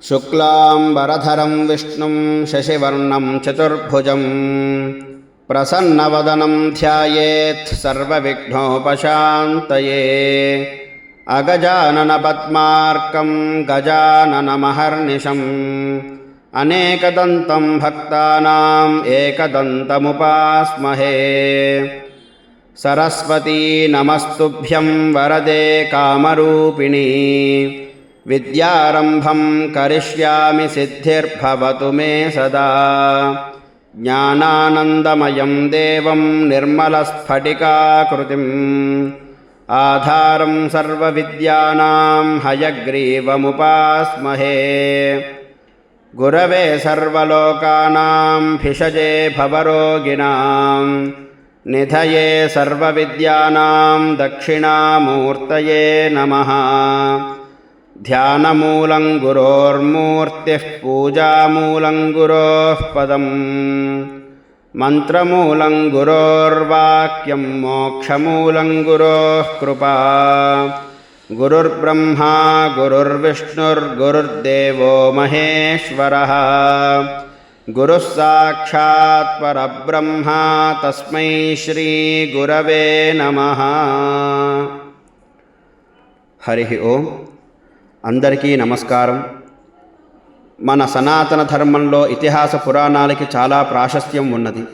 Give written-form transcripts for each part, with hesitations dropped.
शुक्लांबरधरं विष्णुं शशिवर्णं चतुर्भुजं प्रसन्नवदनं ध्यायेत् सर्वविघ्नोपशान्तये। अगजाननपद्मार्कं गजाननमहर्निशम् अनेकदन्तं भक्तानाम् एकदन्तमुपास्महे। सरस्वती नमस्तुभ्यं वरदे कामरूपिणी, विद्यारम्भं करिष्यामि सिद्धिर्भवतु मे सदा। ज्ञानानन्दमयं देवं निर्मलस्फटिकाकृतिम् आधारं सर्वविद्यानां हयग्रीवमुपास्महे। गुरवे सर्वलोकानां भिषजे भवरोगिणां निधये सर्वविद्यानां दक्षिणामूर्तये नमः। ध्यानमूलं गुरोर्मूर्तिः पूजामूलं गुरोः पदम् मन्त्रमूलं गुरोर्वाक्यं मोक्षमूलं गुरोः कृपा। गुरुर्ब्रह्मा गुरुर्विष्णुर्गुरुर्देवो महेश्वरः, गुरुः साक्षात् परब्रह्म तस्मै श्री गुरवे नमः। हरि ओम। అందరికీ నమస్కారం. మన సనాతన ధర్మంలో ఇతిహాస పురాణాలకి చాలా ప్రాశస్త్యం ఉన్నది.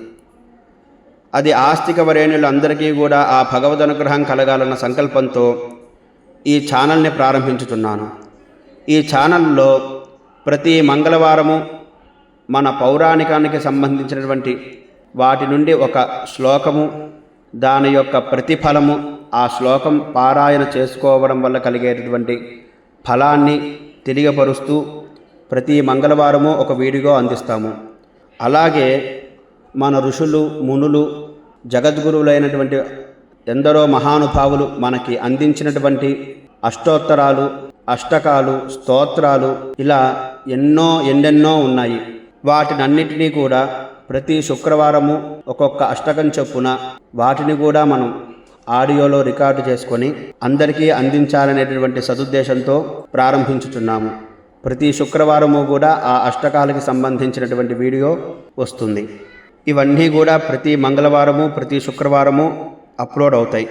అది ఆస్తిక వరేణ్యులందరికీ కూడా ఆ భగవద్ అనుగ్రహం కలగాలన్న సంకల్పంతో ఈ ఛానల్ని ప్రారంభించుతున్నాను. ఈ ఛానల్లో ప్రతి మంగళవారము మన పౌరాణికానికి సంబంధించినటువంటి వాటి నుండి ఒక శ్లోకము, దాని యొక్క ప్రతిఫలము, ఆ శ్లోకం పారాయణ చేసుకోవడం వల్ల కలిగేటటువంటి ఫలాన్ని తెలియపరుస్తూ ప్రతి మంగళవారము ఒక వీడియో అందిస్తాము. అలాగే మన ఋషులు, మునులు, జగద్గురువులైనటువంటి ఎందరో మహానుభావులు మనకి అందించినటువంటి అష్టోత్తరాలు, అష్టకాలు, స్తోత్రాలు ఇలా ఎన్నెన్నో ఉన్నాయి. వాటినన్నిటినీ కూడా ప్రతి శుక్రవారము ఒక్కొక్క అష్టకం చొప్పున వాటిని కూడా మనం ఆడియోలో రికార్డు చేసుకొని అందరికీ అందించాలనేటటువంటి సదుద్దేశంతో ప్రారంభించుతున్నాము. ప్రతి శుక్రవారము కూడా ఆ అష్టకాలకి సంబంధించినటువంటి వీడియో వస్తుంది. ఇవన్నీ కూడా ప్రతి మంగళవారము, ప్రతి శుక్రవారము అప్లోడ్ అవుతాయి.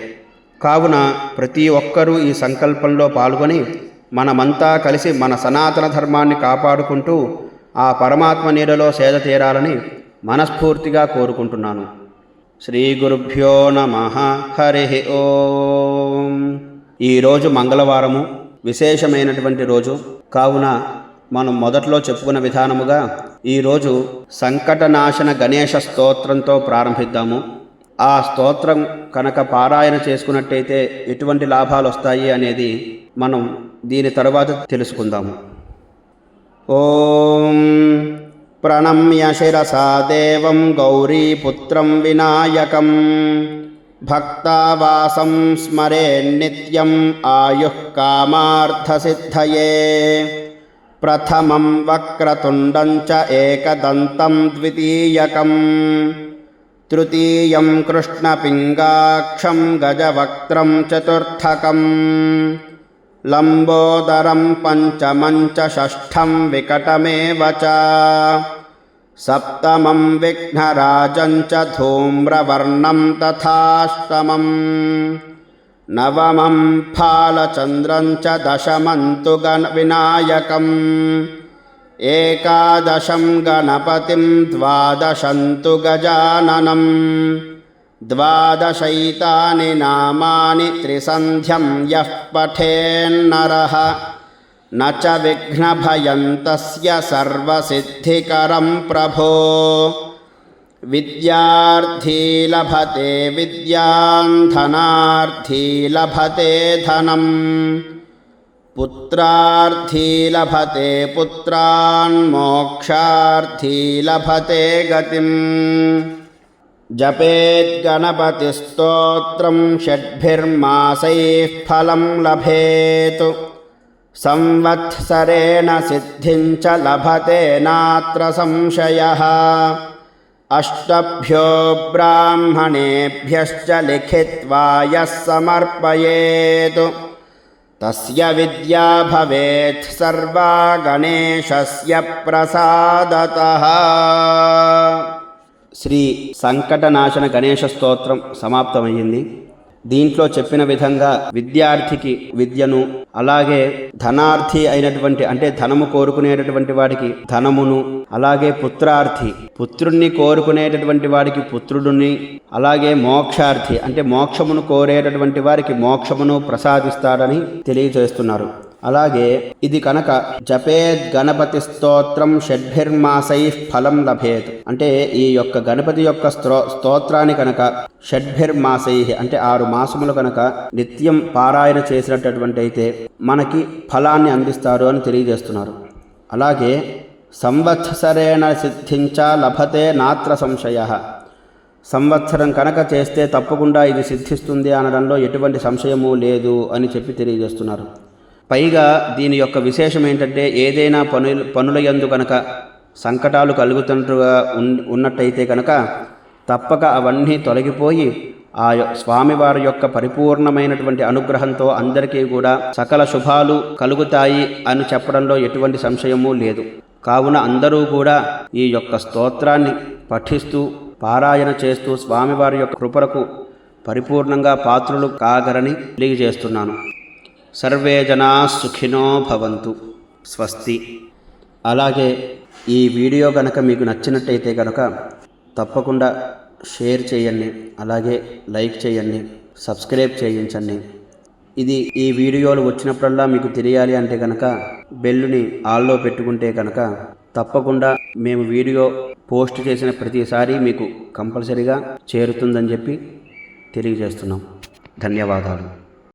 కావున ప్రతి ఒక్కరూ ఈ సంకల్పంలో పాల్గొని మనమంతా కలిసి మన సనాతన ధర్మాన్ని కాపాడుకుంటూ ఆ పరమాత్మ నీడలో సేద తీరాలని మనస్ఫూర్తిగా కోరుకుంటున్నాను. శ్రీ గురుభ్యో నమః. హరి ఓం. ఈరోజు మంగళవారము, విశేషమైనటువంటి రోజు. కావున మనం మొదట్లో చెప్పుకున్న విధానముగా ఈరోజు సంకటనాశన గణేశ స్తోత్రంతో ప్రారంభిద్దాము. ఆ స్తోత్రం కనుక పారాయణ చేసుకున్నట్టయితే ఎటువంటి లాభాలు వస్తాయి అనేది మనం దీని తరువాత తెలుసుకుందాము. ఓం ప్రణమ్య శిరసా దేవం గౌరీపుత్రం వినాయకం భక్తావాసం స్మరేన్నిత్యం ఆయుః కామార్థసిద్ధయే. ప్రథమం వక్రతుండం చ ఏకదంతం ద్వితీయకం తృతీయం కృష్ణపింగాక్షం గజవక్త్రం చతుర్థకం లంబోదరం పంచమం చ షష్ఠం వికటమేవ చ సప్తమం విఘ్నరాజం చ ధూమ్రవర్ణం తథాష్టమం నవమం ఫాలచంద్రం చ దశమం తు వినాయకం ఏకాదశం గణపతిం ద్వాదశం తు గజాననం ద్వాదశైతాని నామాని త్రిసంధ్యం యః పఠేన్నరః న చ విఘ్నభయం తస్య సర్వసిద్ధికరం ప్రభో. విద్యార్థీ లభతే విద్యాం ధనార్థీ లభతే ధనం పుత్రార్థీ లభతే పుత్రాన్ మోక్షార్థీ లభతే గతిం. జపేత్ గణపతి స్తోత్రం షడ్భిర్మాసైః ఫలం లభేత్ సంవత్సరేణ సిద్ధిం చ లభతే నాత్ర సంశయః. అష్టభ్యో బ్రాహ్మణేభ్యశ్చ లిఖిత్వా యః సమర్పయేత్ తస్య విద్యా భవేత్ సర్వా గణేశస్య ప్రసాదతః. శ్రీ సంకటనాశన గణేశ స్తోత్రం సమాప్తమయ్యింది. దీంట్లో చెప్పిన విధంగా విద్యార్థికి విద్యను, అలాగే ధనార్థి అయినటువంటి అంటే ధనము కోరుకునేటటువంటి వాడికి ధనమును, అలాగే పుత్రార్థి పుత్రుణ్ణి కోరుకునేటటువంటి వాడికి పుత్రుడిని, అలాగే మోక్షార్థి అంటే మోక్షమును కోరేటటువంటి వారికి మోక్షమును ప్రసాదిస్తాడని తెలియజేస్తున్నారు. అలాగే ఇది కనుక జపేద్ గణపతి స్తోత్రం షడ్భిర్మాసై ఫలం లభేత్ అంటే ఈ యొక్క గణపతి యొక్క స్తోత్రాన్ని కనుక షడ్భిర్మాసై అంటే 6 మాసములు కనుక నిత్యం పారాయణ చేసినటువంటి అయితే మనకి ఫలాన్ని అందిస్తారు అని తెలియజేస్తున్నారు. అలాగే సంవత్సరేణ సిద్ధించ లభతే నాత్ర సంశయ, సంవత్సరం కనుక చేస్తే తప్పకుండా ఇది సిద్ధిస్తుంది అనడంలో ఎటువంటి సంశయము లేదు అని చెప్పి తెలియజేస్తున్నారు. పైగా దీని యొక్క విశేషం ఏంటంటే ఏదైనా పనుల యందు కనుక సంకటాలు కలుగుతుంటగా ఉన్నట్టయితే కనుక తప్పక అవన్నీ తొలగిపోయి ఆ స్వామివారి యొక్క పరిపూర్ణమైనటువంటి అనుగ్రహంతో అందరికీ కూడా సకల శుభాలు కలుగుతాయి అని చెప్పడంలో ఎటువంటి సంశయము లేదు. కావున అందరూ కూడా ఈ యొక్క స్తోత్రాన్ని పఠిస్తూ పారాయణ చేస్తూ స్వామివారి యొక్క కృపకు పరిపూర్ణంగా పాత్రులు కాగరని తెలియజేస్తున్నాను. సర్వే జనా సుఖినో భవంతు. స్వస్తి. అలాగే ఈ వీడియో కనుక మీకు నచ్చినట్టయితే కనుక తప్పకుండా షేర్ చేయండి, అలాగే లైక్ చేయండి, సబ్స్క్రైబ్ చేయించండి. ఈ వీడియోలు వచ్చినప్పుడల్లా మీకు తెలియాలి అంటే కనుక బెల్లుని ఆల్లో పెట్టుకుంటే కనుక తప్పకుండా మేము వీడియో పోస్ట్ చేసిన ప్రతిసారి మీకు కంపల్సరీగా చేరుతుందని చెప్పి తెలియజేస్తున్నాం. ధన్యవాదాలు.